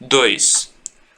2.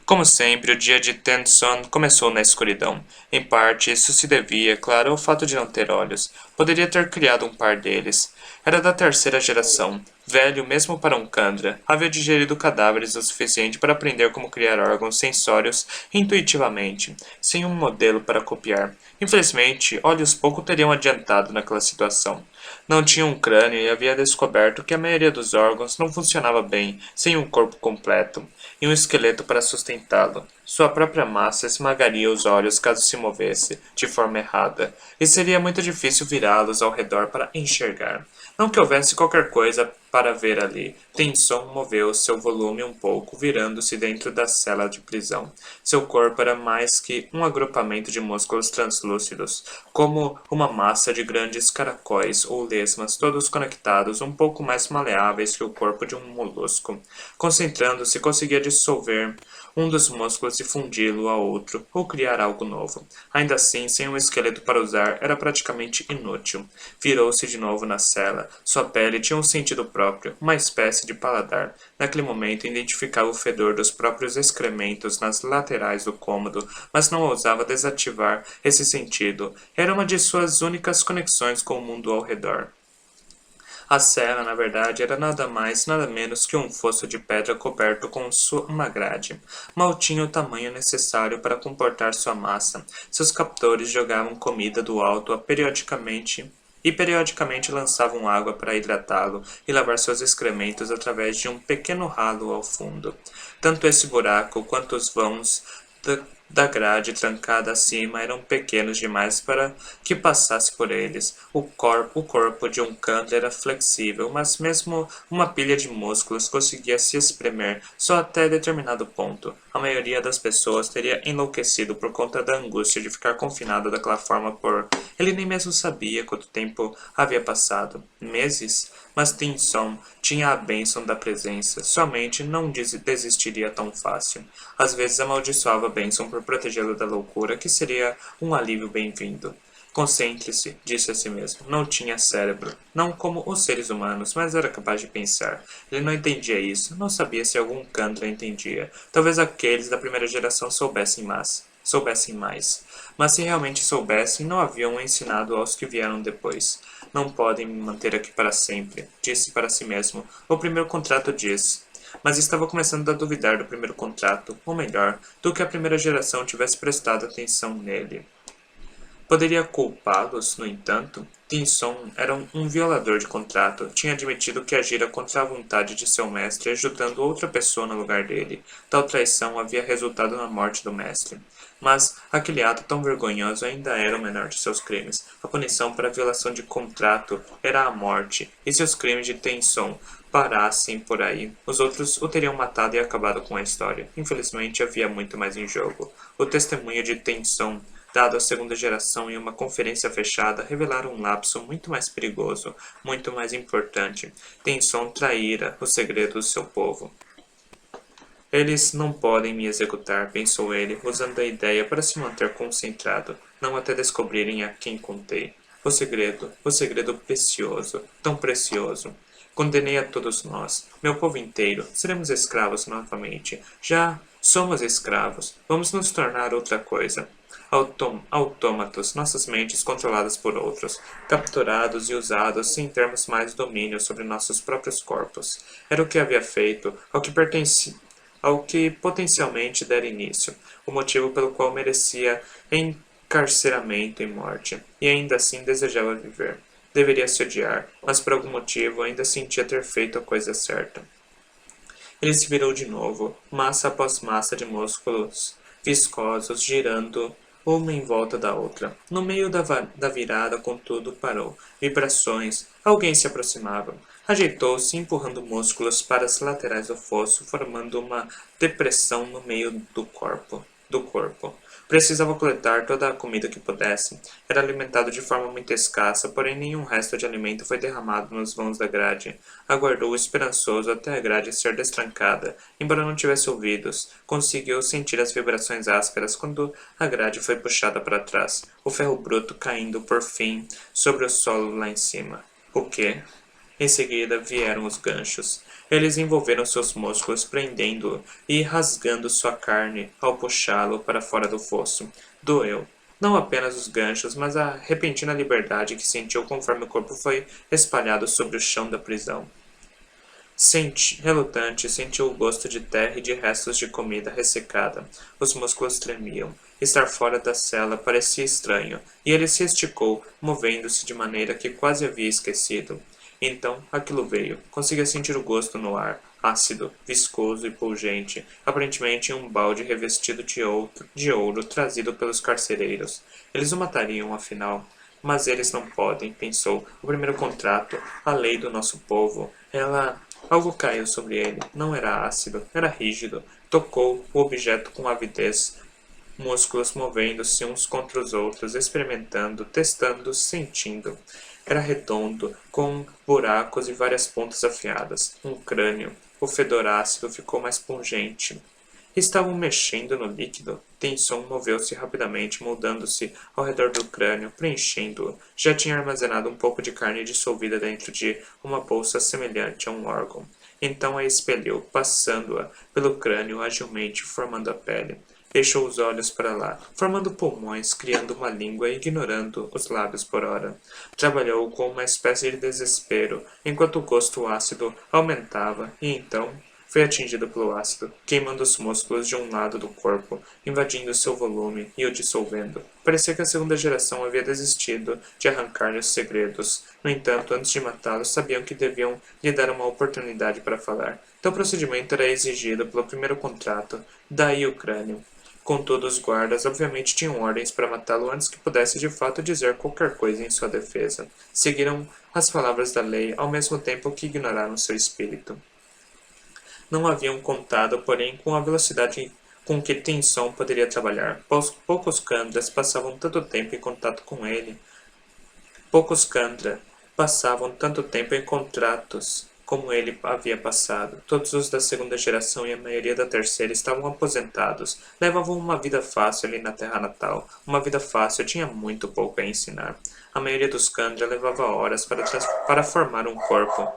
Como sempre, o dia de Tenson começou na escuridão. Em parte, isso se devia, claro, ao fato de não ter olhos. Poderia ter criado um par deles. Era da terceira geração. Velho mesmo para um Kandra, havia digerido cadáveres o suficiente para aprender como criar órgãos sensórios intuitivamente, sem um modelo para copiar. Infelizmente, olhos pouco teriam adiantado naquela situação. Não tinha um crânio e havia descoberto que a maioria dos órgãos não funcionava bem sem um corpo completo e um esqueleto para sustentá-lo. Sua própria massa esmagaria os olhos caso se movesse de forma errada, e seria muito difícil virá-los ao redor para enxergar. Não que houvesse qualquer coisa para ver ali. Tenson moveu seu volume um pouco, virando-se dentro da cela de prisão. Seu corpo era mais que um agrupamento de músculos translúcidos, como uma massa de grandes caracóis ou lesmas, todos conectados, um pouco mais maleáveis que o corpo de um molusco. Concentrando-se, conseguia dissolver um dos músculos e fundi-lo a outro, ou criar algo novo. Ainda assim, sem um esqueleto para usar, era praticamente inútil. Virou-se de novo na cela. Sua pele tinha um sentido próprio, uma espécie de paladar. Naquele momento, identificava o fedor dos próprios excrementos nas laterais do cômodo, mas não ousava desativar esse sentido. Era uma de suas únicas conexões com o mundo ao redor. A cela, na verdade, era nada mais, nada menos que um fosso de pedra coberto com uma grade. Mal tinha o tamanho necessário para comportar sua massa. Seus captores jogavam comida do alto periodicamente lançavam água para hidratá-lo e lavar seus excrementos através de um pequeno ralo ao fundo. Tanto esse buraco quanto os vãos da grade trancada acima eram pequenos demais para que passasse por eles. O corpo de um Kandra era flexível, mas mesmo uma pilha de músculos conseguia se espremer só até determinado ponto. A maioria das pessoas teria enlouquecido por conta da angústia de ficar confinado daquela forma por... Ele nem mesmo sabia quanto tempo havia passado. Meses? Mas Tinson tinha a bênção da presença. Sua mente não desistiria tão fácil. Às vezes amaldiçoava a bênção por protegê-lo da loucura, que seria um alívio bem-vindo. Concentre-se, disse a si mesmo. Não tinha cérebro. Não como os seres humanos, mas era capaz de pensar. Ele não entendia isso. Não sabia se algum Kandra entendia. Talvez aqueles da primeira geração soubessem mais. Mas se realmente soubessem, não haviam ensinado aos que vieram depois. Não podem me manter aqui para sempre, disse para si mesmo. O primeiro contrato diz. Mas estava começando a duvidar do primeiro contrato, ou melhor, do que a primeira geração tivesse prestado atenção nele. Poderia culpá-los, no entanto? Tinson era um violador de contrato. Tinha admitido que agira contra a vontade de seu mestre, ajudando outra pessoa no lugar dele. Tal traição havia resultado na morte do mestre. Mas aquele ato tão vergonhoso ainda era o menor de seus crimes. A punição para a violação de contrato era a morte, e se os crimes de Tenson parassem por aí, os outros o teriam matado e acabado com a história. Infelizmente, havia muito mais em jogo. O testemunho de Tenson dado à segunda geração em uma conferência fechada, revelaram um lapso muito mais perigoso, muito mais importante. Tenson traíra o segredo do seu povo. Eles não podem me executar, pensou ele, usando a ideia para se manter concentrado, não até descobrirem a quem contei. O segredo precioso, tão precioso. Condenei a todos nós, meu povo inteiro, seremos escravos novamente. Já somos escravos, vamos nos tornar outra coisa. Autômatos, nossas mentes controladas por outros, capturados e usados sem termos mais domínio sobre nossos próprios corpos. Era o que havia feito, ao que potencialmente dera início, o motivo pelo qual merecia encarceramento e morte, e ainda assim desejava viver. Deveria se odiar, mas por algum motivo ainda sentia ter feito a coisa certa. Ele se virou de novo, massa após massa de músculos viscosos girando uma em volta da outra. No meio da virada, contudo, parou. Vibrações. Alguém se aproximava. Ajeitou-se, empurrando músculos para as laterais do fosso, formando uma depressão no meio do corpo. Precisava coletar toda a comida que pudesse. Era alimentado de forma muito escassa, porém nenhum resto de alimento foi derramado nos vãos da grade. Aguardou esperançoso até a grade ser destrancada. Embora não tivesse ouvidos, conseguiu sentir as vibrações ásperas quando a grade foi puxada para trás, o ferro bruto caindo por fim sobre o solo lá em cima. O quê? Em seguida vieram os ganchos. Eles envolveram seus músculos, prendendo-o e rasgando sua carne ao puxá-lo para fora do fosso. Doeu. Não apenas os ganchos, mas a repentina liberdade que sentiu conforme o corpo foi espalhado sobre o chão da prisão. Relutante, sentiu o gosto de terra e de restos de comida ressecada. Os músculos tremiam. Estar fora da cela parecia estranho, e ele se esticou, movendo-se de maneira que quase havia esquecido. Então, aquilo veio. Conseguia sentir o gosto no ar, ácido, viscoso e pungente, aparentemente em um balde revestido de ouro trazido pelos carcereiros. Eles o matariam, afinal. Mas eles não podem, pensou. O primeiro contrato, a lei do nosso povo, ela... Algo caiu sobre ele. Não era ácido, era rígido. Tocou o objeto com avidez. Músculos movendo-se uns contra os outros, experimentando, testando, sentindo. Era redondo, com buracos e várias pontas afiadas. Um crânio. O fedor ácido ficou mais pungente. Estavam mexendo no líquido. Tenson moveu-se rapidamente, moldando-se ao redor do crânio, preenchendo-o. Já tinha armazenado um pouco de carne dissolvida dentro de uma bolsa semelhante a um órgão. Então a expeliu, passando-a pelo crânio agilmente, formando a pele. Deixou os olhos para lá, formando pulmões, criando uma língua e ignorando os lábios por ora. Trabalhou com uma espécie de desespero, enquanto o gosto ácido aumentava, e então foi atingido pelo ácido, queimando os músculos de um lado do corpo, invadindo seu volume e o dissolvendo. Parecia que a segunda geração havia desistido de arrancar-lhe os segredos. No entanto, antes de matá-lo, sabiam que deviam lhe dar uma oportunidade para falar. Tal procedimento era exigido pelo primeiro contrato, daí o crânio. Contudo, os guardas obviamente tinham ordens para matá-lo antes que pudesse de fato dizer qualquer coisa em sua defesa. Seguiram as palavras da lei ao mesmo tempo que ignoraram seu espírito. Não haviam contado, porém, com a velocidade com que Tenson poderia trabalhar. Poucos Kandras passavam tanto tempo em contato com ele. Poucos Kandra passavam tanto tempo em contratos como ele havia passado. Todos os da segunda geração e a maioria da terceira estavam aposentados. Levavam uma vida fácil ali na terra natal. Uma vida fácil tinha muito pouco a ensinar. A maioria dos Kandra levava horas para formar um corpo.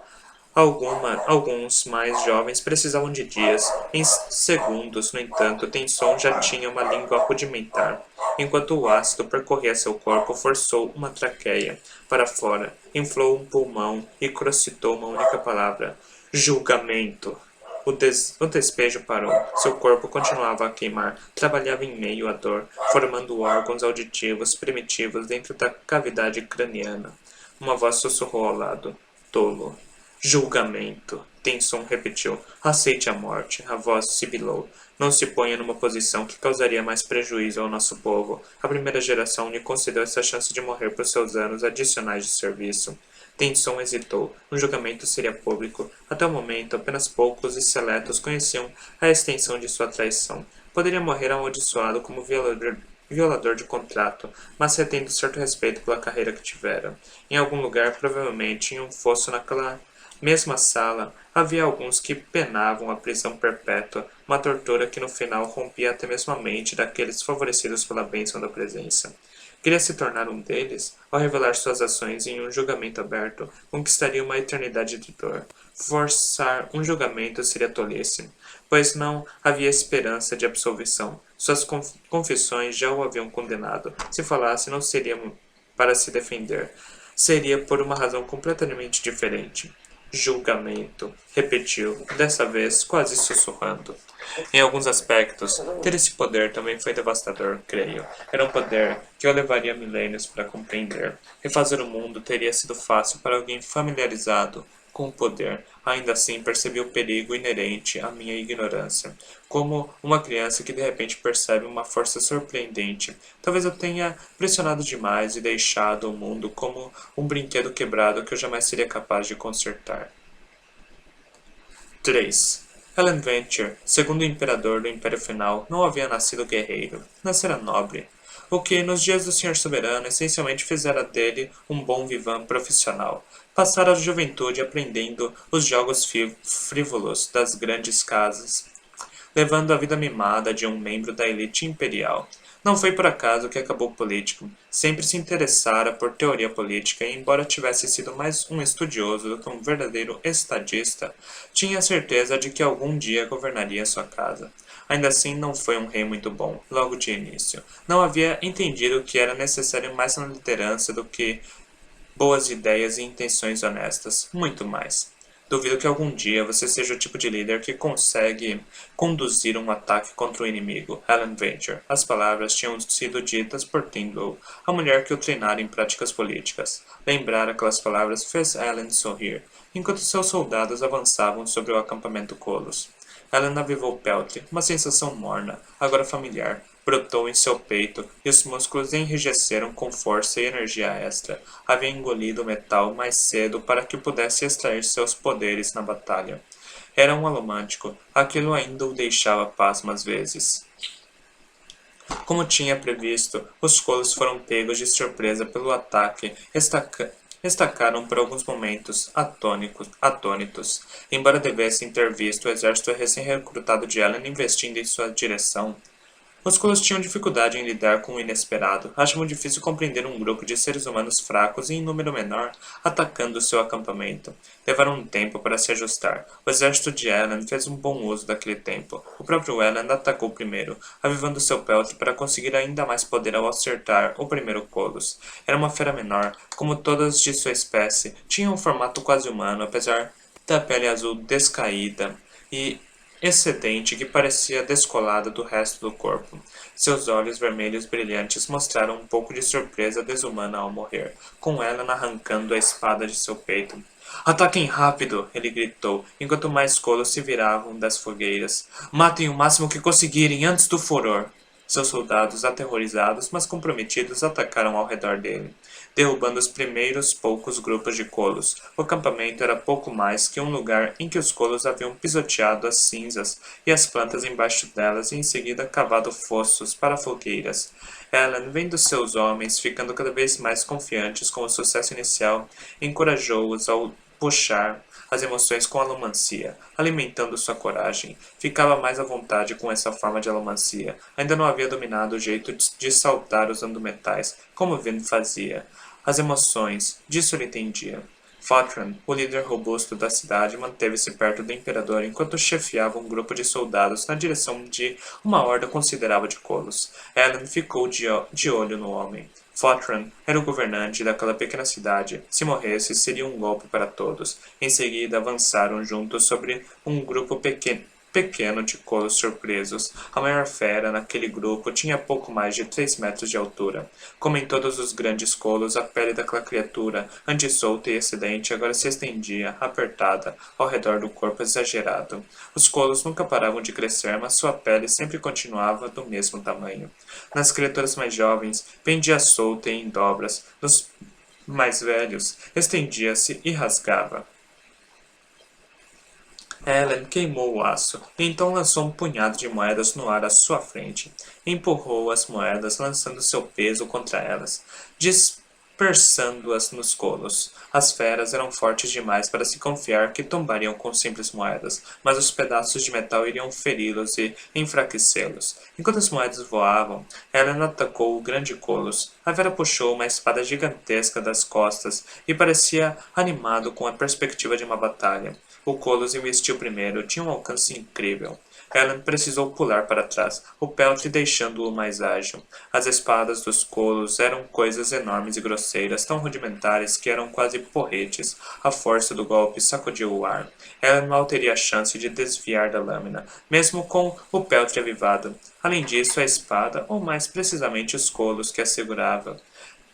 Alguns mais jovens precisavam de dias. Em segundos, no entanto, Tenson já tinha uma língua rudimentar. Enquanto o ácido percorria seu corpo, forçou uma traqueia para fora, inflou um pulmão e crocitou uma única palavra: julgamento. O despejo parou. Seu corpo continuava a queimar. Trabalhava em meio à dor, formando órgãos auditivos primitivos dentro da cavidade craniana. Uma voz sussurrou ao lado: tolo. Julgamento. Tenson repetiu. Aceite a morte. A voz sibilou. Não se ponha numa posição que causaria mais prejuízo ao nosso povo. A primeira geração lhe concedeu essa chance de morrer por seus anos adicionais de serviço. Tenson hesitou. O julgamento seria público. Até o momento, apenas poucos e seletos conheciam a extensão de sua traição. Poderia morrer amaldiçoado como violador de contrato, mas retendo certo respeito pela carreira que tivera. Em algum lugar, provavelmente em um fosso naquela mesma sala, havia alguns que penavam a prisão perpétua, uma tortura que no final rompia até mesmo a mente daqueles favorecidos pela bênção da presença. Queria se tornar um deles? Ao revelar suas ações em um julgamento aberto, conquistaria uma eternidade de dor. Forçar um julgamento seria tolice, pois não havia esperança de absolvição. Suas confissões já o haviam condenado. Se falasse, não seria para se defender. Seria por uma razão completamente diferente. Julgamento, repetiu, dessa vez quase sussurrando. Em alguns aspectos, ter esse poder também foi devastador, creio. Era um poder que eu levaria milênios para compreender. Refazer o mundo teria sido fácil para alguém familiarizado com o poder. Ainda assim, percebi o perigo inerente à minha ignorância. Como uma criança que de repente percebe uma força surpreendente. Talvez eu tenha pressionado demais e deixado o mundo como um brinquedo quebrado que eu jamais seria capaz de consertar. 3. Ellen Venture, segundo o imperador do Império Final, não havia nascido guerreiro. Nascera nobre. O que, nos dias do Senhor Soberano, essencialmente fizera dele um bom vivant profissional. Passara a juventude aprendendo os jogos frívolos das grandes casas, levando a vida mimada de um membro da elite imperial. Não foi por acaso que acabou político. Sempre se interessara por teoria política e, embora tivesse sido mais um estudioso do que um verdadeiro estadista, tinha certeza de que algum dia governaria sua casa. Ainda assim, não foi um rei muito bom, logo de início. Não havia entendido que era necessário mais na liderança do que boas ideias e intenções honestas, muito mais. Duvido que algum dia você seja o tipo de líder que consegue conduzir um ataque contra o inimigo, Alan Venture. As palavras tinham sido ditas por Tyndall, a mulher que o treinara em práticas políticas. Lembrar aquelas palavras fez Alan sorrir, enquanto seus soldados avançavam sobre o acampamento Colos. Ela avivou Peltre, uma sensação morna, agora familiar, brotou em seu peito e os músculos enrijeceram com força e energia extra. Havia engolido o metal mais cedo para que pudesse extrair seus poderes na batalha. Era um alomântico, aquilo ainda o deixava pasmo às vezes. Como tinha previsto, os colos foram pegos de surpresa pelo ataque, estacaram por alguns momentos, atônitos. Embora devessem ter visto o exército recém-recrutado de Allen investindo em sua direção, os colos tinham dificuldade em lidar com o inesperado. Achavam difícil compreender um grupo de seres humanos fracos e em número menor atacando seu acampamento. Levaram um tempo para se ajustar. O exército de Elend fez um bom uso daquele tempo. O próprio Elend atacou primeiro, avivando seu peltre para conseguir ainda mais poder ao acertar o primeiro Colos. Era uma fera menor, como todas de sua espécie, tinha um formato quase humano, apesar da pele azul descaída e excedente que parecia descolada do resto do corpo. Seus olhos vermelhos brilhantes mostraram um pouco de surpresa desumana ao morrer, com ela arrancando a espada de seu peito. Ataquem rápido! Ele gritou, enquanto mais colos se viravam das fogueiras. Matem o máximo que conseguirem antes do furor! Seus soldados, aterrorizados, mas comprometidos, atacaram ao redor dele, derrubando os primeiros poucos grupos de colos. O acampamento era pouco mais que um lugar em que os colos haviam pisoteado as cinzas e as plantas embaixo delas e em seguida cavado fossos para fogueiras. Ellen, vendo seus homens ficando cada vez mais confiantes com o sucesso inicial, encorajou-os ao puxar as emoções com alomancia, alimentando sua coragem. Ficava mais à vontade com essa forma de alomancia. Ainda não havia dominado o jeito de saltar usando metais, como Vin fazia. As emoções, disso ele entendia. Fatran, o líder robusto da cidade, manteve-se perto do imperador enquanto chefiava um grupo de soldados na direção de uma horda considerável de colos. Ellen ficou de olho no homem. Fortran era o governante daquela pequena cidade. Se morresse, seria um golpe para todos. Em seguida, avançaram juntos sobre um grupo pequeno de colos surpresos. A maior fera naquele grupo tinha pouco mais de 3 metros de altura. Como em todos os grandes colos, a pele daquela criatura, antes solta e excedente, agora se estendia, apertada, ao redor do corpo exagerado. Os colos nunca paravam de crescer, mas sua pele sempre continuava do mesmo tamanho. Nas criaturas mais jovens, pendia solta e em dobras. Nos mais velhos, estendia-se e rasgava. Ellen queimou o aço, e então lançou um punhado de moedas no ar à sua frente. Empurrou as moedas, lançando seu peso contra elas, dispersando-as nos colos. As feras eram fortes demais para se confiar que tombariam com simples moedas, mas os pedaços de metal iriam feri-los e enfraquecê-los. Enquanto as moedas voavam, Ellen atacou o grande Colos. A Vera puxou uma espada gigantesca das costas e parecia animado com a perspectiva de uma batalha. O Colos investiu primeiro, tinha um alcance incrível. Ellen precisou pular para trás, o peltre deixando-o mais ágil. As espadas dos colos eram coisas enormes e grosseiras, tão rudimentares que eram quase porretes. A força do golpe sacudiu o ar. Ellen mal teria a chance de desviar da lâmina, mesmo com o peltre avivado. Além disso, a espada, ou mais precisamente os colos que a segurava,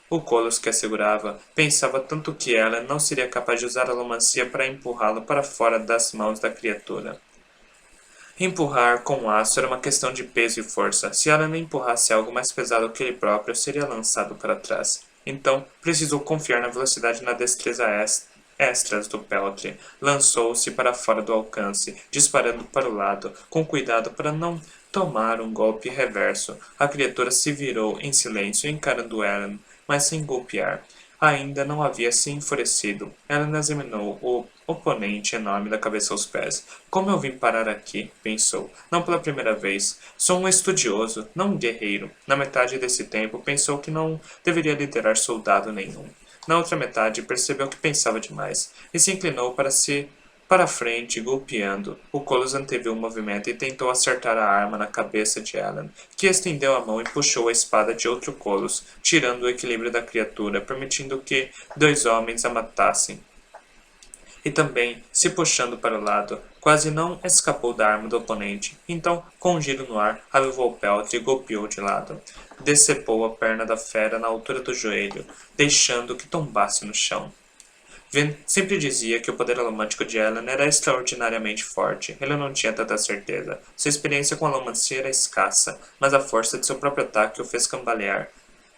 o Colos que a segurava pensava tanto que ela não seria capaz de usar a alomancia para empurrá-lo para fora das mãos da criatura. Empurrar com aço era uma questão de peso e força. Se ela não empurrasse algo mais pesado que ele próprio, seria lançado para trás. Então, precisou confiar na velocidade e na destreza extras do peltre. Lançou-se para fora do alcance, disparando para o lado, com cuidado para não tomar um golpe reverso. A criatura se virou em silêncio, encarando Ellen, mas sem golpear. Ainda não havia se enfurecido. Ellen examinou o oponente enorme da cabeça aos pés. Como eu vim parar aqui? Pensou. Não pela primeira vez. Sou um estudioso, não um guerreiro. Na metade desse tempo, pensou que não deveria liderar soldado nenhum. Na outra metade, percebeu que pensava demais, e se inclinou para a frente, golpeando. O Colos anteviu o movimento e tentou acertar a arma na cabeça de Alan, que estendeu a mão e puxou a espada de outro Colos, tirando o equilíbrio da criatura, permitindo que dois homens a matassem. E também, se puxando para o lado, quase não escapou da arma do oponente. Então, com um giro no ar, avivou o peltre e golpeou de lado. Decepou a perna da fera na altura do joelho, deixando que tombasse no chão. Vin sempre dizia que o poder alomântico de Ellen era extraordinariamente forte. Ele não tinha tanta certeza. Sua experiência com a alomancia era escassa, mas a força de seu próprio ataque o fez cambalear.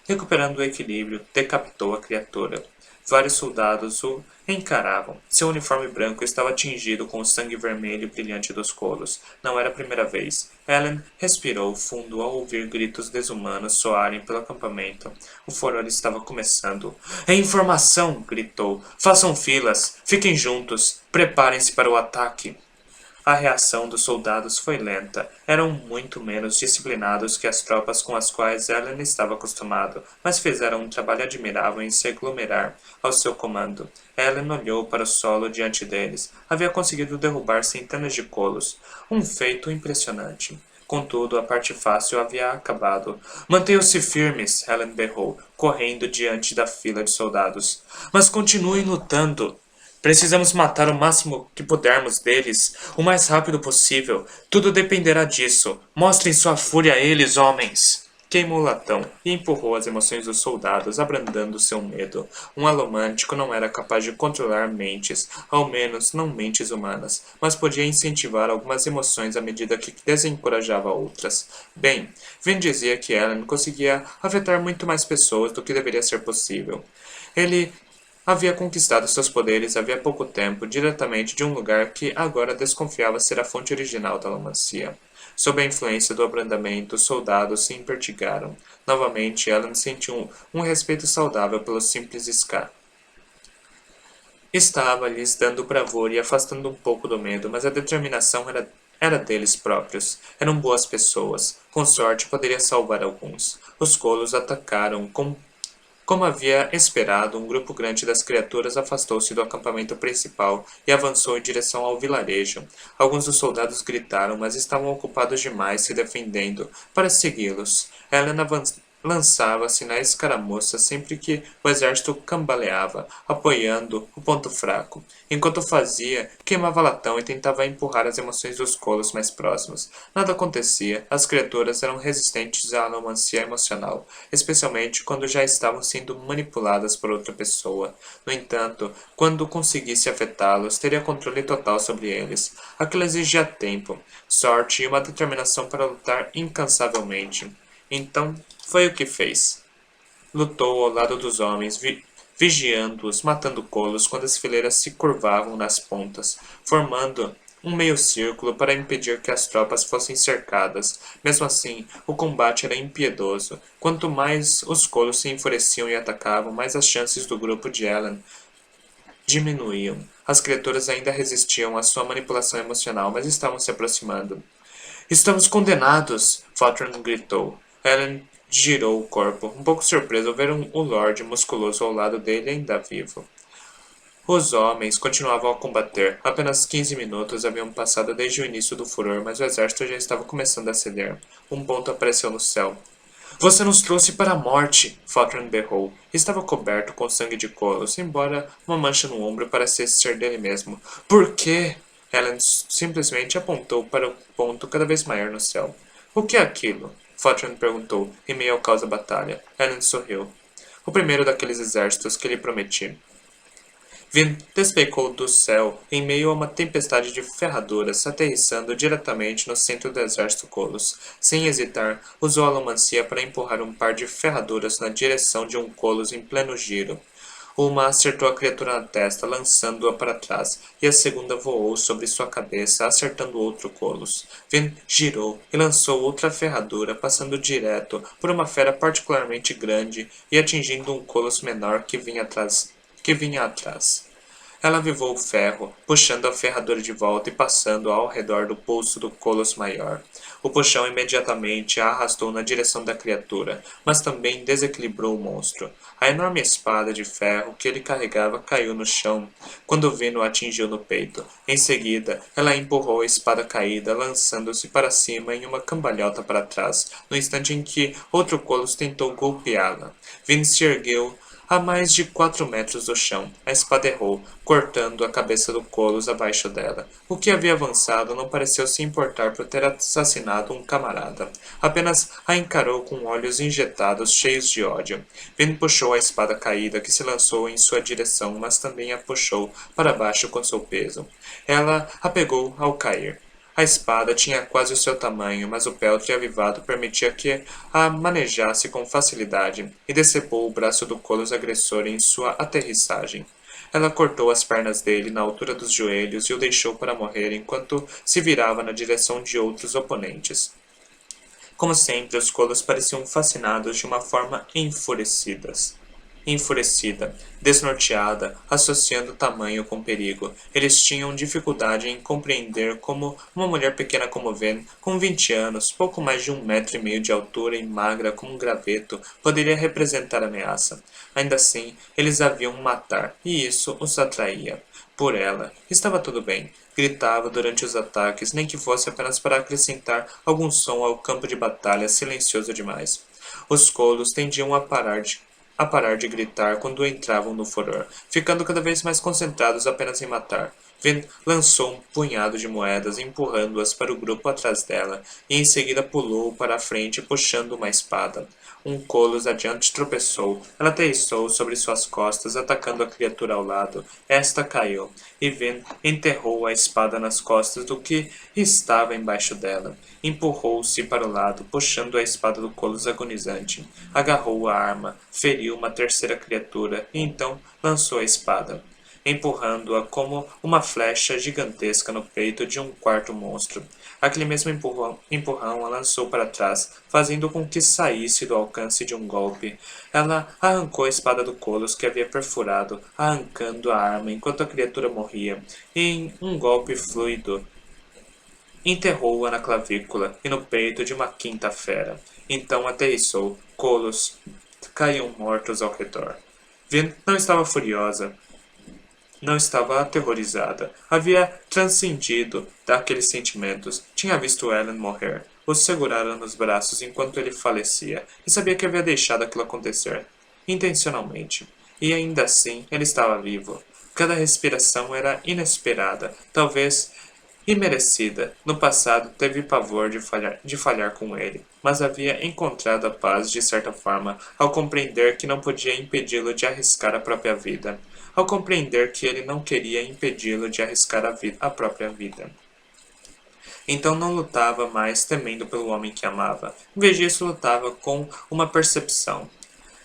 Recuperando o equilíbrio, decapitou a criatura. Vários soldados o encaravam. Seu uniforme branco estava tingido com o sangue vermelho brilhante dos colos. Não era a primeira vez. Ellen respirou fundo ao ouvir gritos desumanos soarem pelo acampamento. O furor estava começando. "É informação!" gritou. "Façam filas! Fiquem juntos! Preparem-se para o ataque!" A reação dos soldados foi lenta. Eram muito menos disciplinados que as tropas com as quais Ellen estava acostumado, mas fizeram um trabalho admirável em se aglomerar ao seu comando. Ellen olhou para o solo diante deles. Havia conseguido derrubar centenas de colos. Um feito impressionante. Contudo, a parte fácil havia acabado. "Mantenham-se firmes!" Ellen berrou, correndo diante da fila de soldados. "Mas continuem lutando!" "Precisamos matar o máximo que pudermos deles, o mais rápido possível. Tudo dependerá disso. Mostrem sua fúria a eles, homens!" Queimou o latão e empurrou as emoções dos soldados, abrandando seu medo. Um alomântico não era capaz de controlar mentes, ao menos não mentes humanas, mas podia incentivar algumas emoções à medida que desencorajava outras. Bem, Vin dizia que Ellen conseguia afetar muito mais pessoas do que deveria ser possível. Ele havia conquistado seus poderes havia pouco tempo, diretamente de um lugar que agora desconfiava ser a fonte original da alomancia. Sob a influência do abrandamento, os soldados se impertigaram. Novamente, Ellen sentiu um respeito saudável pelo simples Ska. Estava lhes dando bravura e afastando um pouco do medo, mas a determinação era deles próprios. Eram boas pessoas. Com sorte, poderia salvar alguns. Os colos atacaram como havia esperado, um grupo grande das criaturas afastou-se do acampamento principal e avançou em direção ao vilarejo. Alguns dos soldados gritaram, mas estavam ocupados demais se defendendo para segui-los. Helena lançava-se na escaramuça sempre que o exército cambaleava, apoiando o ponto fraco. Enquanto fazia, queimava latão e tentava empurrar as emoções dos colos mais próximos. Nada acontecia, as criaturas eram resistentes à anomalia emocional, especialmente quando já estavam sendo manipuladas por outra pessoa. No entanto, quando conseguisse afetá-los, teria controle total sobre eles. Aquilo exigia tempo, sorte e uma determinação para lutar incansavelmente. Então, foi o que fez. Lutou ao lado dos homens, vigiando-os, matando colos quando as fileiras se curvavam nas pontas, formando um meio círculo para impedir que as tropas fossem cercadas. Mesmo assim, o combate era impiedoso. Quanto mais os colos se enfureciam e atacavam, mais as chances do grupo de Ellen diminuíam. As criaturas ainda resistiam à sua manipulação emocional, mas estavam se aproximando. "Estamos condenados!" Fatran gritou. Ellen girou o corpo, um pouco surpreso ao ver o Lorde musculoso ao lado dele ainda vivo. Os homens continuavam a combater. Apenas 15 minutos haviam passado desde o início do furor, mas o exército já estava começando a ceder. Um ponto apareceu no céu. "Você nos trouxe para a morte!" Fatran berrou. Estava coberto com sangue de colos, embora uma mancha no ombro parecesse ser dele mesmo. "Por quê?" Ellen simplesmente apontou para o ponto cada vez maior no céu. "O que é aquilo?" Fatran perguntou, em meio ao caos da batalha. Ellen sorriu. "O primeiro daqueles exércitos que lhe prometi." Vin despencou do céu em meio a uma tempestade de ferraduras, aterrissando diretamente no centro do exército Colos. Sem hesitar, usou a alomancia para empurrar um par de ferraduras na direção de um Colos em pleno giro. Uma acertou a criatura na testa, lançando-a para trás, e a segunda voou sobre sua cabeça, acertando outro Colos. Vin girou e lançou outra ferradura, passando direto por uma fera particularmente grande e atingindo um Colos menor que vinha atrás. Ela avivou o ferro, puxando a ferradura de volta e passando ao redor do pulso do Colosso Maior. O puxão imediatamente a arrastou na direção da criatura, mas também desequilibrou o monstro. A enorme espada de ferro que ele carregava caiu no chão quando o Vino a atingiu no peito. Em seguida, ela empurrou a espada caída, lançando-se para cima em uma cambalhota para trás, no instante em que outro Colosso tentou golpeá-la. Vino se ergueu a mais de 4 metros do chão. A espada errou, cortando a cabeça do Colos abaixo dela. O que havia avançado não pareceu se importar por ter assassinado um camarada. Apenas a encarou com olhos injetados, cheios de ódio. Vin puxou a espada caída, que se lançou em sua direção, mas também a puxou para baixo com seu peso. Ela a pegou ao cair. A espada tinha quase o seu tamanho, mas o peltre avivado permitia que a manejasse com facilidade e decepou o braço do Colos agressor em sua aterrissagem. Ela cortou as pernas dele na altura dos joelhos e o deixou para morrer enquanto se virava na direção de outros oponentes. Como sempre, os Colos pareciam fascinados de uma forma enfurecida, desnorteada, associando tamanho com perigo. Eles tinham dificuldade em compreender como uma mulher pequena como Ven, com 20 anos, pouco mais de 1,5 metros de altura e magra como um graveto, poderia representar ameaça. Ainda assim, eles a viam matar, e isso os atraía. Por ela, estava tudo bem. Gritava durante os ataques, nem que fosse apenas para acrescentar algum som ao campo de batalha silencioso demais. Os colos tendiam a parar de gritar quando entravam no furor, ficando cada vez mais concentrados apenas em matar. Vin lançou um punhado de moedas, empurrando-as para o grupo atrás dela, e em seguida pulou para a frente, puxando uma espada. Um Colos adiante tropeçou. Ela aterrissou sobre suas costas, atacando a criatura ao lado. Esta caiu, e Vin enterrou a espada nas costas do que estava embaixo dela. Empurrou-se para o lado, puxando a espada do Colos agonizante. Agarrou a arma, feriu uma terceira criatura, e então lançou a espada, empurrando-a como uma flecha gigantesca no peito de um quarto monstro. Aquele mesmo empurrão a lançou para trás, fazendo com que saísse do alcance de um golpe. Ela arrancou a espada do Colos que havia perfurado, arrancando a arma enquanto a criatura morria, e em um golpe fluido enterrou-a na clavícula e no peito de uma quinta fera. Então aterrissou. Colos caíam mortos ao redor. Vin não estava furiosa, não estava aterrorizada. Havia transcendido daqueles sentimentos. Tinha visto Ellen morrer. O segurara nos braços enquanto ele falecia, e sabia que havia deixado aquilo acontecer. Intencionalmente. E ainda assim, ele estava vivo. Cada respiração era inesperada, talvez imerecida. No passado, teve pavor de falhar com ele, mas havia encontrado a paz de certa forma ao compreender que não podia impedi-lo de arriscar a própria vida. Ao compreender que ele não queria impedi-lo de arriscar a própria vida. Então não lutava mais temendo pelo homem que amava. Em vez disso, lutava com uma percepção.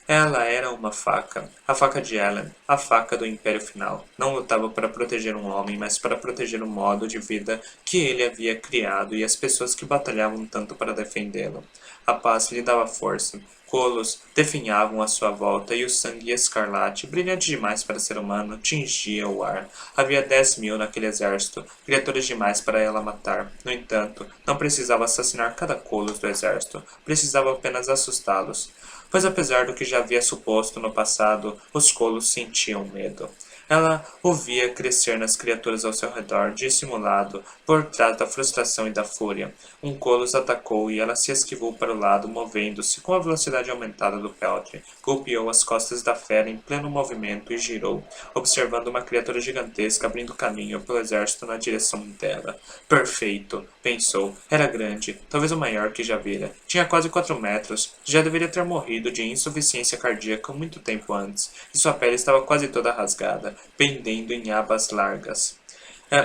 Ela era uma faca, a faca de Ellen, a faca do Império Final. Não lutava para proteger um homem, mas para proteger o modo de vida que ele havia criado e as pessoas que batalhavam tanto para defendê-lo. A paz lhe dava força. Colos definhavam à sua volta e o sangue escarlate, brilhante demais para ser humano, tingia o ar. Havia 10.000 naquele exército, criaturas demais para ela matar. No entanto, não precisava assassinar cada Colos do exército, precisava apenas assustá-los. Pois apesar do que já havia suposto no passado, os Colos sentiam medo. Ela o via crescer nas criaturas ao seu redor, dissimulado, por trás da frustração e da fúria. Um Colos atacou e ela se esquivou para o lado, movendo-se com a velocidade aumentada do peltre. Golpeou as costas da fera em pleno movimento e girou, observando uma criatura gigantesca abrindo caminho pelo exército na direção dela. Perfeito, pensou. Era grande, talvez o maior que já vira. Tinha quase 4 metros. Já deveria ter morrido de insuficiência cardíaca muito tempo antes, e sua pele estava quase toda rasgada, pendendo em abas largas.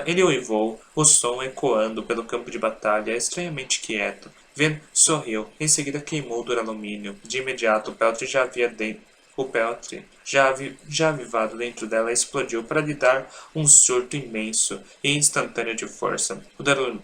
Ele uivou, o som ecoando pelo campo de batalha, estranhamente quieto. Ven sorriu, em seguida queimou o duralumínio. De imediato, o peltre, já avivado dentro dela, explodiu para lhe dar um surto imenso e instantâneo de força.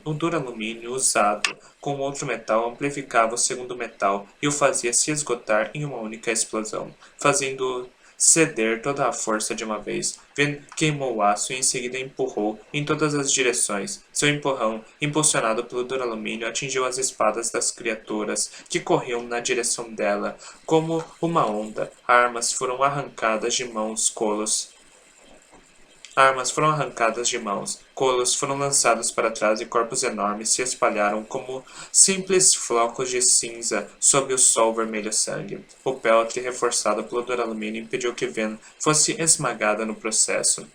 O duralumínio usado com outro metal amplificava o segundo metal e o fazia se esgotar em uma única explosão, fazendo ceder toda a força de uma vez. Ven queimou o aço e em seguida empurrou em todas as direções. Seu empurrão, impulsionado pelo duralumínio, atingiu as espadas das criaturas que corriam na direção dela, como uma onda. Armas foram arrancadas de mãos colos. Armas foram arrancadas de mãos, colos foram lançados para trás e corpos enormes se espalharam como simples flocos de cinza sob o sol vermelho sangue. O peltre, reforçado pelo duralumínio, impediu que Ven fosse esmagada no processo.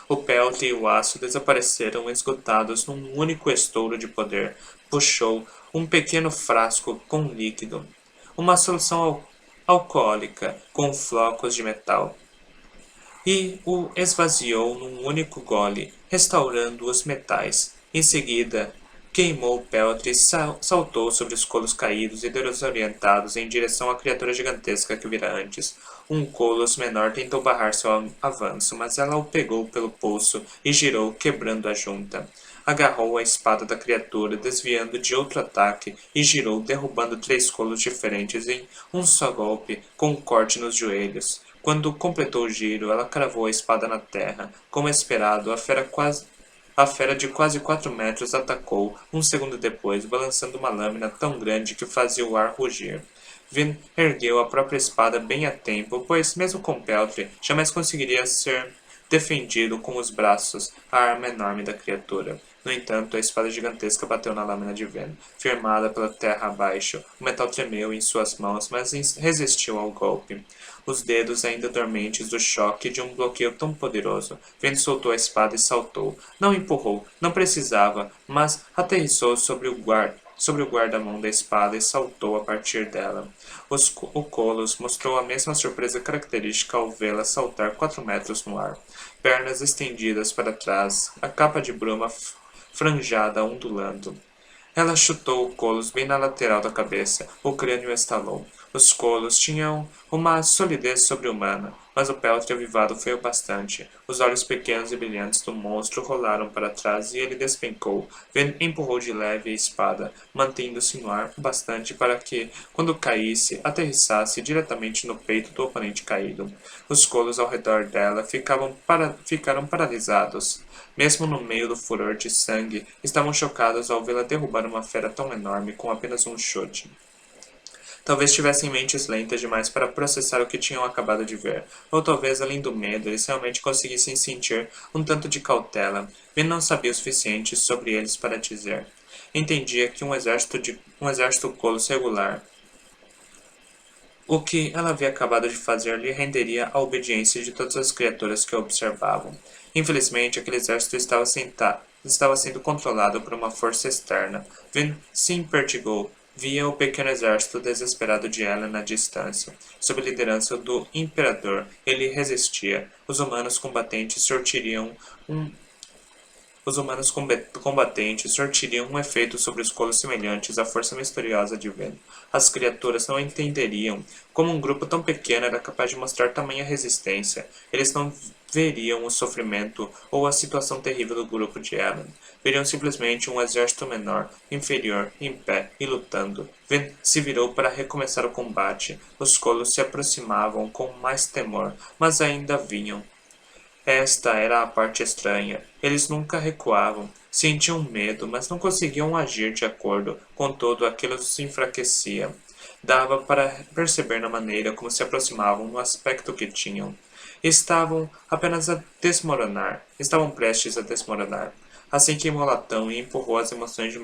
O peltre e o aço desapareceram esgotados num único estouro de poder. Puxou um pequeno frasco com líquido, uma solução alcoólica com flocos de metal e o esvaziou num único gole, restaurando os metais. Em seguida, queimou o peltre e saltou sobre os colos caídos e desorientados em direção à criatura gigantesca que vira antes. Um colos menor tentou barrar seu avanço, mas ela o pegou pelo pulso e girou, quebrando a junta. Agarrou a espada da criatura, desviando de outro ataque, e girou, derrubando 3 colos diferentes em um só golpe, com um corte nos joelhos. Quando completou o giro, ela cravou a espada na terra. Como esperado, a fera de quase 4 metros atacou, um segundo depois, balançando uma lâmina tão grande que fazia o ar rugir. Vin ergueu a própria espada bem a tempo, pois, mesmo com Peltre, jamais conseguiria ser defendido com os braços a arma enorme da criatura. No entanto, a espada gigantesca bateu na lâmina de Ven, firmada pela terra abaixo. O metal tremeu em suas mãos, mas resistiu ao golpe. Os dedos ainda dormentes do choque de um bloqueio tão poderoso. Ven soltou a espada e saltou. Não empurrou, não precisava, mas aterrissou sobre o guarda-mão da espada e saltou a partir dela. O Colos mostrou a mesma surpresa característica ao vê-la saltar 4 metros no ar. Pernas estendidas para trás, a capa de bruma franjada ondulando. Ela chutou o Colos bem na lateral da cabeça. O crânio estalou. Os Colos tinham uma solidez sobre-humana, mas o peltre avivado foi o bastante. Os olhos pequenos e brilhantes do monstro rolaram para trás e ele despencou. Ven empurrou de leve a espada, mantendo-se no ar o bastante para que, quando caísse, aterrissasse diretamente no peito do oponente caído. Os Colos ao redor dela ficaram paralisados. Mesmo no meio do furor de sangue, estavam chocados ao vê-la derrubar uma fera tão enorme com apenas um chute. Talvez tivessem mentes lentas demais para processar o que tinham acabado de ver, ou talvez, além do medo, eles realmente conseguissem sentir um tanto de cautela. Ben não sabia o suficiente sobre eles para dizer. Entendia que um exército colos regular. O que ela havia acabado de fazer lhe renderia a obediência de todas as criaturas que a observavam. Infelizmente, aquele exército estava sendo controlado por uma força externa. Vin se impertigou. Via o pequeno exército desesperado de Ellen na distância. Sob a liderança do Imperador, ele resistia. Os humanos combatentes sortiriam um efeito sobre os colos semelhantes à força misteriosa de Ven. As criaturas não entenderiam como um grupo tão pequeno era capaz de mostrar tamanha resistência. Eles não veriam o sofrimento ou a situação terrível do grupo de Ellen. Veriam simplesmente um exército menor, inferior, em pé e lutando. Ven se virou para recomeçar o combate. Os colos se aproximavam com mais temor, mas ainda vinham. Esta era a parte estranha. Eles nunca recuavam. Sentiam medo, mas não conseguiam agir de acordo. Contudo, aquilo os enfraquecia. Dava para perceber na maneira como se aproximavam, no aspecto que tinham. Estavam apenas a desmoronar. Estavam prestes a desmoronar. Assim queimou latão e empurrou as emoções de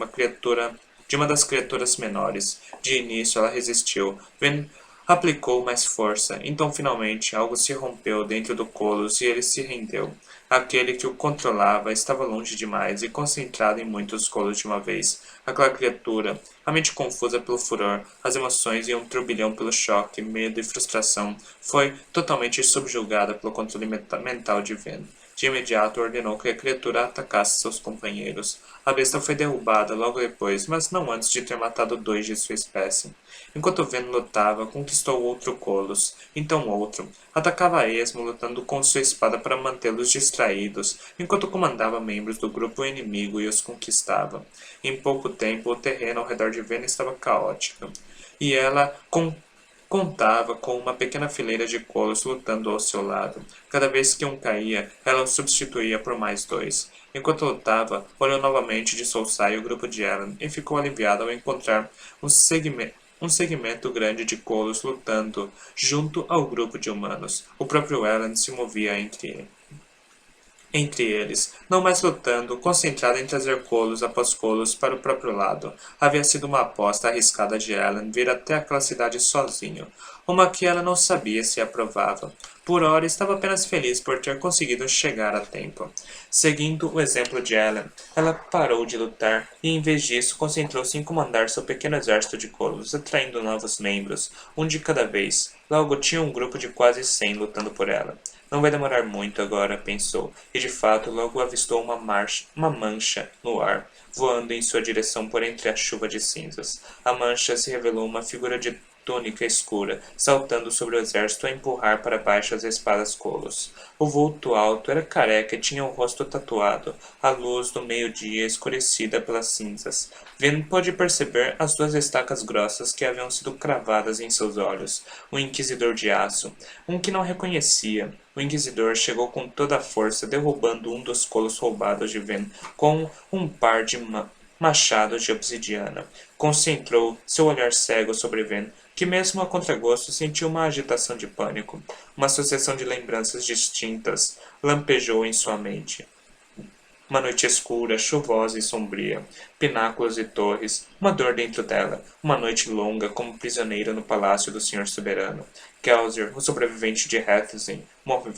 uma das criaturas menores. De início ela resistiu. Aplicou mais força, então finalmente algo se rompeu dentro do Colos e ele se rendeu. Aquele que o controlava estava longe demais e concentrado em muitos Colos de uma vez. Aquela criatura, a mente confusa pelo furor, as emoções e um turbilhão pelo choque, medo e frustração, foi totalmente subjugada pelo controle mental de Ven. De imediato ordenou que a criatura atacasse seus companheiros. A besta foi derrubada logo depois, mas não antes de ter matado 2 de sua espécie. Enquanto Ven lutava, conquistou outro Colos, então outro. Atacava a esmo, lutando com sua espada para mantê-los distraídos, enquanto comandava membros do grupo inimigo e os conquistava. Em pouco tempo, o terreno ao redor de Ven estava caótico, e ela Contava com uma pequena fileira de colos lutando ao seu lado. Cada vez que um caía, ela o substituía por mais dois. Enquanto lutava, olhou novamente de Soulsai o grupo de Ellen e ficou aliviado ao encontrar um segmento grande de colos lutando junto ao grupo de humanos. O próprio Ellen se movia entre eles, não mais lutando, concentrado em trazer colos após colos para o próprio lado. Havia sido uma aposta arriscada de Ellen vir até aquela cidade sozinho, uma que ela não sabia se aprovava. Por ora, estava apenas feliz por ter conseguido chegar a tempo. Seguindo o exemplo de Ellen, ela parou de lutar e, em vez disso, concentrou-se em comandar seu pequeno exército de colos, atraindo novos membros, um de cada vez. Logo, tinha um grupo de quase 100 lutando por ela. Não vai demorar muito agora, pensou, e de fato logo avistou uma mancha no ar, voando em sua direção por entre a chuva de cinzas. A mancha se revelou uma figura de túnica escura, saltando sobre o exército a empurrar para baixo as espadas colos. O vulto alto era careca e tinha o rosto tatuado, a luz do meio-dia escurecida pelas cinzas. Vin pôde perceber as duas estacas grossas que haviam sido cravadas em seus olhos. O inquisidor de aço, um que não reconhecia. O inquisidor chegou com toda a força, derrubando um dos colos roubados de Ven com um par de machados de obsidiana. Concentrou seu olhar cego sobre Ven, que mesmo a contragosto sentiu uma agitação de pânico. Uma sucessão de lembranças distintas lampejou em sua mente. Uma noite escura, chuvosa e sombria, pináculos e torres, uma dor dentro dela, uma noite longa como prisioneira no palácio do Senhor Soberano. Kelsier, o sobrevivente de Hathsin,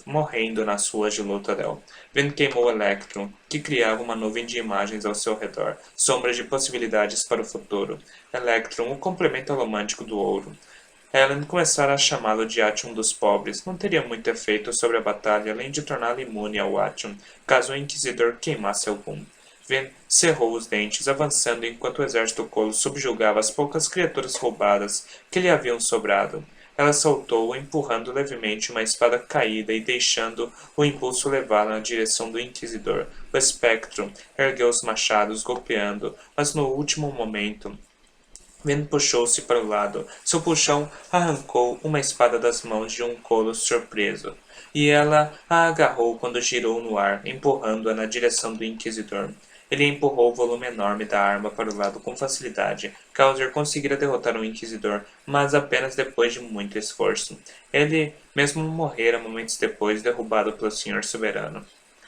morrendo nas ruas de Lotadel. Ven queimou Electron, que criava uma nuvem de imagens ao seu redor, sombras de possibilidades para o futuro. Electron, o complemento romântico do ouro. Helen começara a chamá-lo de Ation dos Pobres. Não teria muito efeito sobre a batalha, além de torná-lo imune ao Ation, caso o Inquisidor queimasse algum. Ven cerrou os dentes, avançando enquanto o exército colo subjugava as poucas criaturas roubadas que lhe haviam sobrado. Ela soltou, empurrando levemente uma espada caída e deixando o impulso levá-la na direção do Inquisidor. O espectro ergueu os machados, golpeando, mas no último momento Ven puxou-se para o lado. Seu puxão arrancou uma espada das mãos de um colo surpreso, e ela a agarrou quando girou no ar, empurrando-a na direção do Inquisidor. Ele empurrou o volume enorme da arma para o lado com facilidade. Kauser conseguira derrotar o Inquisidor, mas apenas depois de muito esforço. Ele mesmo morrera momentos depois, derrubado pelo Senhor Soberano.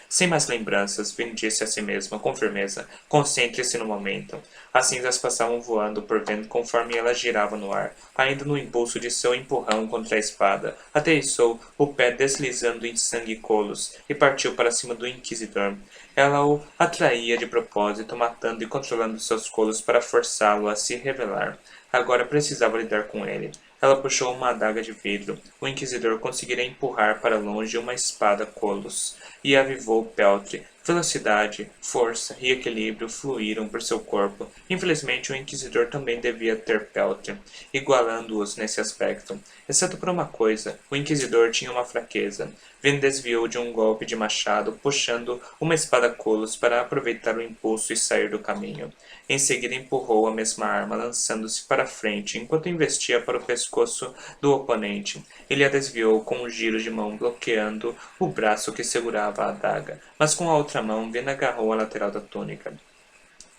Sem mais lembranças, Vin disse a si mesma, com firmeza, concentre-se no momento. As cinzas passavam voando por Ven conforme ela girava no ar, ainda no impulso de seu empurrão contra a espada. Aterrissou, o pé deslizando em sangue colos, e partiu para cima do Inquisidor. Ela o atraía de propósito, matando e controlando seus colos para forçá-lo a se revelar. Agora precisava lidar com ele. Ela puxou uma adaga de vidro. O Inquisidor conseguira empurrar para longe uma espada colos, e avivou Peltre. Velocidade, força e equilíbrio fluíram por seu corpo. Infelizmente, o Inquisidor também devia ter Peltre, igualando-os nesse aspecto. Exceto por uma coisa, o Inquisidor tinha uma fraqueza. Ven desviou de um golpe de machado, puxando uma espada colos para aproveitar o impulso e sair do caminho. Em seguida empurrou a mesma arma, lançando-se para frente, enquanto investia para o pescoço do oponente. Ele a desviou com um giro de mão, bloqueando o braço que segurava a adaga, mas com a outra mão Ven agarrou a lateral da túnica.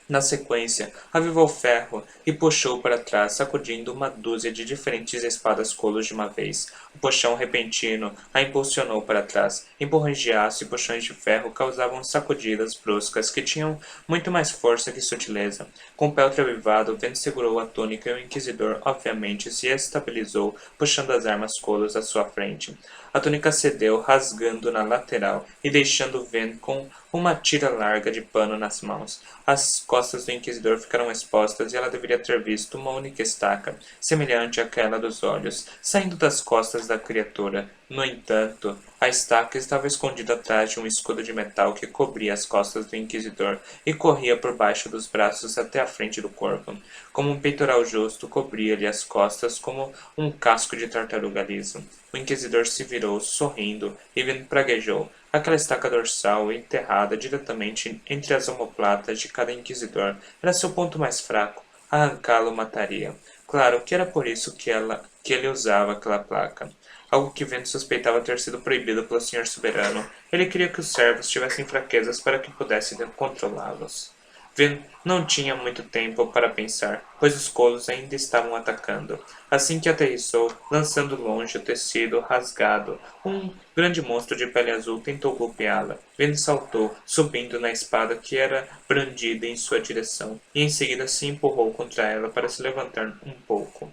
Na sequência, avivou o ferro e puxou para trás, sacudindo uma dúzia de diferentes espadas colos de uma vez. O puxão repentino a impulsionou para trás. Empurrões de aço e puxões de ferro causavam sacudidas bruscas que tinham muito mais força que sutileza. Com o peltre avivado, Ven segurou a túnica e o Inquisidor, obviamente, se estabilizou, puxando as armas colos à sua frente. A túnica cedeu, rasgando na lateral e deixando Ven com uma tira larga de pano nas mãos. As costas do Inquisidor ficaram expostas e ela deveria ter visto uma única estaca, semelhante àquela dos olhos, saindo das costas da criatura. No entanto, a estaca estava escondida atrás de um escudo de metal que cobria as costas do Inquisidor e corria por baixo dos braços até a frente do corpo. Como um peitoral justo, cobria-lhe as costas como um casco de tartaruga liso. O Inquisidor se virou, sorrindo, e Ven praguejou. Aquela estaca dorsal, enterrada diretamente entre as omoplatas de cada Inquisidor, era seu ponto mais fraco. Arrancá-lo mataria. Claro que era por isso que ele usava aquela placa. Algo que Vento suspeitava ter sido proibido pelo Senhor Soberano. Ele queria que os servos tivessem fraquezas para que pudesse controlá-los. Vin não tinha muito tempo para pensar, pois os colos ainda estavam atacando. Assim que aterrissou, lançando longe o tecido rasgado, um grande monstro de pele azul tentou golpeá-la. Vin saltou, subindo na espada que era brandida em sua direção, e em seguida se empurrou contra ela para se levantar um pouco.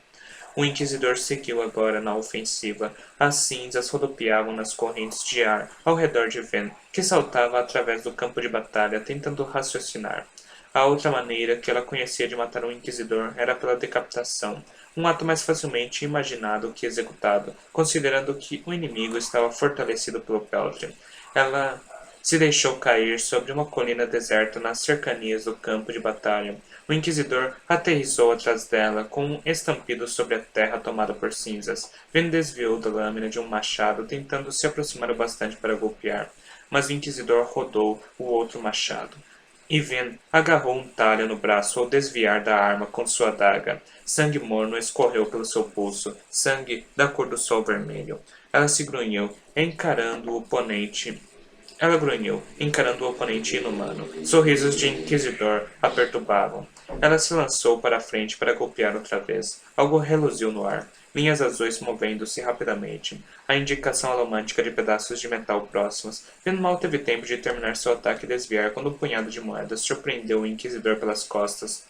O inquisidor seguiu agora na ofensiva. As cinzas rodopiavam nas correntes de ar ao redor de Ven, que saltava através do campo de batalha, tentando raciocinar. A outra maneira que ela conhecia de matar um inquisidor era pela decapitação, um ato mais facilmente imaginado que executado, considerando que o inimigo estava fortalecido pelo Peltry. Ela se deixou cair sobre uma colina deserta nas cercanias do campo de batalha. O inquisidor aterrissou atrás dela com um estampido sobre a terra tomada por cinzas. Ven desviou da lâmina de um machado, tentando se aproximar o bastante para golpear. Mas o inquisidor rodou o outro machado. Ivan agarrou um talho no braço ao desviar da arma com sua adaga. Sangue morno escorreu pelo seu pulso, sangue da cor do sol vermelho. Ela se grunhiu, encarando o oponente. Ela grunhiu, encarando o oponente inumano. Sorrisos de inquisidor a perturbavam. Ela se lançou para a frente para golpear outra vez. Algo reluziu no ar. Linhas azuis movendo-se rapidamente. A indicação alomântica de pedaços de metal próximos. Ven mal teve tempo de terminar seu ataque e desviar quando um punhado de moedas surpreendeu o inquisidor pelas costas,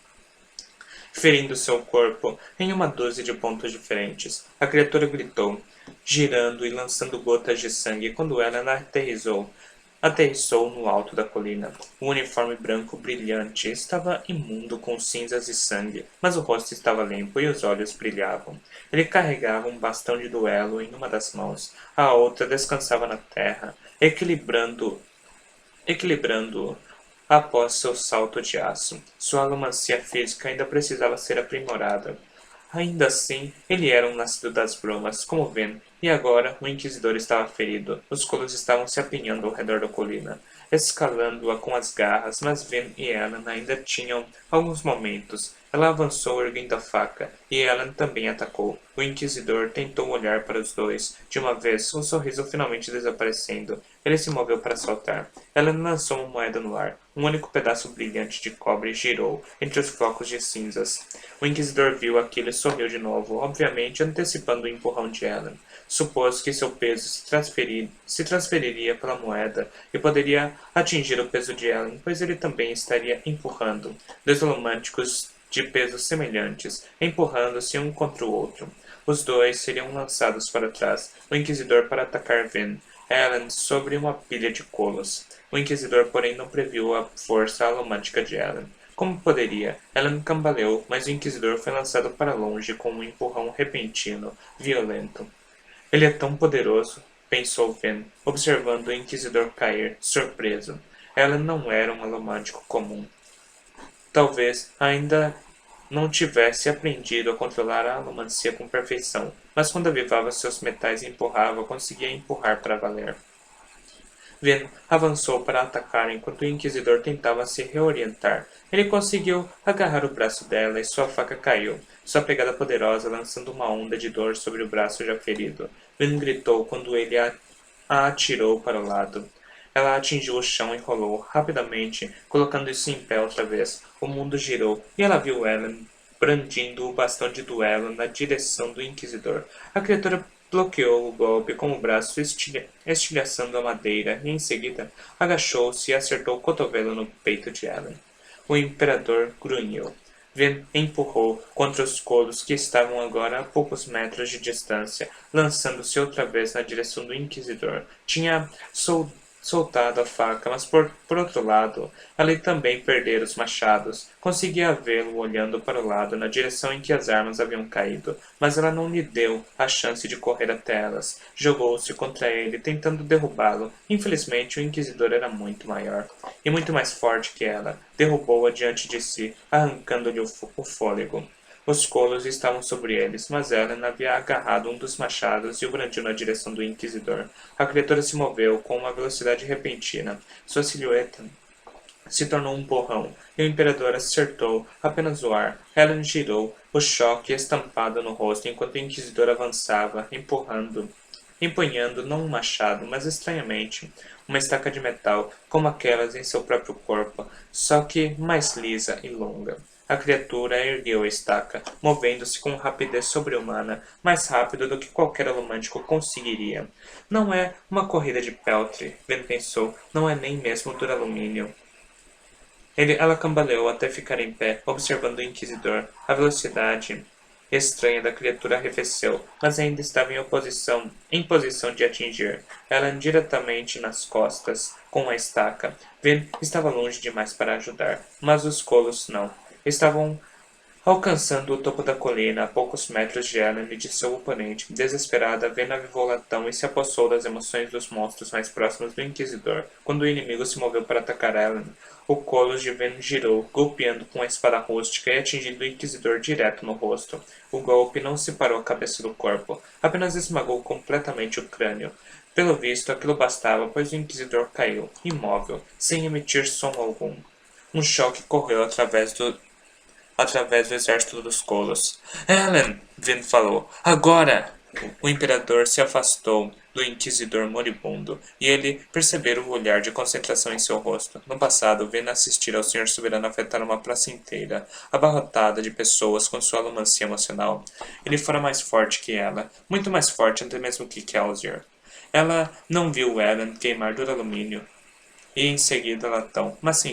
ferindo seu corpo em uma dúzia de pontos diferentes. A criatura gritou, girando e lançando gotas de sangue quando ela aterrissou. Aterrissou no alto da colina. O uniforme branco brilhante estava imundo com cinzas e sangue, mas o rosto estava limpo e os olhos brilhavam. Ele carregava um bastão de duelo em uma das mãos, a outra descansava na terra, equilibrando-o após seu salto de aço. Sua alomancia física ainda precisava ser aprimorada. Ainda assim, ele era um nascido das brumas, como Ven, e agora o inquisidor estava ferido. Os colos estavam se apinhando ao redor da colina, escalando-a com as garras, mas Ven e Ellen ainda tinham alguns momentos. Ela avançou erguendo a faca, e Ellen também atacou. O inquisidor tentou olhar para os dois, de uma vez, um sorriso finalmente desaparecendo. Ele se moveu para saltar. Ellen lançou uma moeda no ar. Um único pedaço brilhante de cobre girou entre os flocos de cinzas. O inquisidor viu aquilo e sorriu de novo, obviamente antecipando o empurrão de Ellen. Supôs que seu peso se transferiria pela moeda e poderia atingir o peso de Ellen, pois ele também estaria empurrando. Dois românticos de pesos semelhantes, empurrando-se um contra o outro. Os dois seriam lançados para trás, o inquisidor para atacar Ven, Ellen sobre uma pilha de colos. O inquisidor, porém, não previu a força alomântica de Ellen. Como poderia? Ellen cambaleou, mas o inquisidor foi lançado para longe com um empurrão repentino, violento. Ele é tão poderoso, pensou Ven, observando o inquisidor cair, surpreso. Ellen não era um alomântico comum. Talvez ainda não tivesse aprendido a controlar a alomancia com perfeição, mas quando avivava seus metais e empurrava, conseguia empurrar para valer. Ven avançou para atacar enquanto o inquisidor tentava se reorientar. Ele conseguiu agarrar o braço dela e sua faca caiu, sua pegada poderosa lançando uma onda de dor sobre o braço já ferido. Ven gritou quando ele a atirou para o lado. Ela atingiu o chão e rolou rapidamente, colocando isso em pé outra vez. O mundo girou e ela viu Ellen brandindo o bastão de duelo na direção do inquisidor. A criatura bloqueou o golpe com o braço estilhaçando a madeira e, em seguida, agachou-se e acertou o cotovelo no peito de Ellen. O imperador grunhiu. Ven empurrou contra os colos que estavam agora a poucos metros de distância, lançando-se outra vez na direção do inquisidor. Tinha soltado a faca, mas por outro lado, ela também perdera os machados. Conseguia vê-lo olhando para o lado, na direção em que as armas haviam caído, mas ela não lhe deu a chance de correr até elas. Jogou-se contra ele, tentando derrubá-lo. Infelizmente, o inquisidor era muito maior e muito mais forte que ela. Derrubou-a diante de si, arrancando-lhe o fôlego. Os colos estavam sobre eles, mas Ellen havia agarrado um dos machados e o brandiu na direção do inquisidor. A criatura se moveu com uma velocidade repentina. Sua silhueta se tornou um borrão, e o imperador acertou apenas o ar. Helen girou, o choque estampado no rosto, enquanto o inquisidor avançava, empunhando não um machado, mas estranhamente, uma estaca de metal, como aquelas em seu próprio corpo, só que mais lisa e longa. A criatura ergueu a estaca, movendo-se com rapidez sobre-humana, mais rápido do que qualquer alumântico conseguiria. Não é uma corrida de peltre, Ben pensou, não é nem mesmo duralumínio. Ela cambaleou até ficar em pé, observando o inquisidor. A velocidade estranha da criatura arrefeceu, mas ainda estava em posição de atingir. Ela diretamente nas costas, com a estaca. Vin estava longe demais para ajudar, mas os colos não. Estavam alcançando o topo da colina, a poucos metros de Ellen e de seu oponente. Desesperada, Vena avivou o latão e se apossou das emoções dos monstros mais próximos do Inquisidor. Quando o inimigo se moveu para atacar Ellen, o Colos de Ven girou, golpeando com a espada rústica e atingindo o Inquisidor direto no rosto. O golpe não separou a cabeça do corpo, apenas esmagou completamente o crânio. Pelo visto, aquilo bastava, pois o Inquisidor caiu, imóvel, sem emitir som algum. Um choque correu através do exército dos colos. Ellen! Vin falou. Agora! O imperador se afastou do inquisidor moribundo, e ele percebera o olhar de concentração em seu rosto. No passado, Vin assistira ao Senhor Soberano afetar uma praça inteira, abarrotada de pessoas com sua alumancia emocional. Ele fora mais forte que ela, muito mais forte até mesmo que Kelsier. Ela não viu Ellen queimar duralumínio, e em seguida latão, mas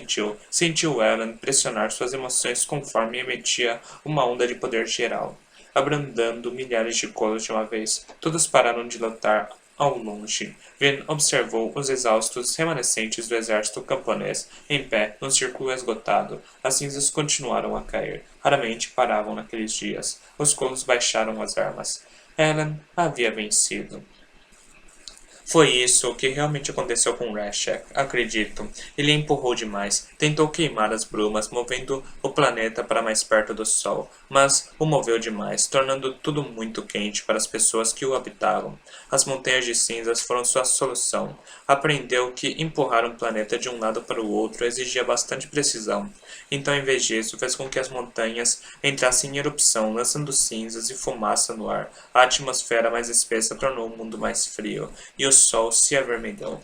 sentiu Ellen pressionar suas emoções conforme emitia uma onda de poder geral, abrandando milhares de colos de uma vez. Todos pararam de lutar ao longe. Vin observou os exaustos remanescentes do exército camponês, em pé, num círculo esgotado. As cinzas continuaram a cair. Raramente paravam naqueles dias. Os colos baixaram as armas. Ellen havia vencido. Foi isso que realmente aconteceu com Rashek, acredito. Ele empurrou demais, tentou queimar as brumas, movendo o planeta para mais perto do Sol, mas o moveu demais, tornando tudo muito quente para as pessoas que o habitavam. As montanhas de cinzas foram sua solução. Aprendeu que empurrar um planeta de um lado para o outro exigia bastante precisão. Então, em vez disso, fez com que as montanhas entrassem em erupção, lançando cinzas e fumaça no ar. A atmosfera mais espessa tornou o mundo mais frio, e o sol se avermelhou.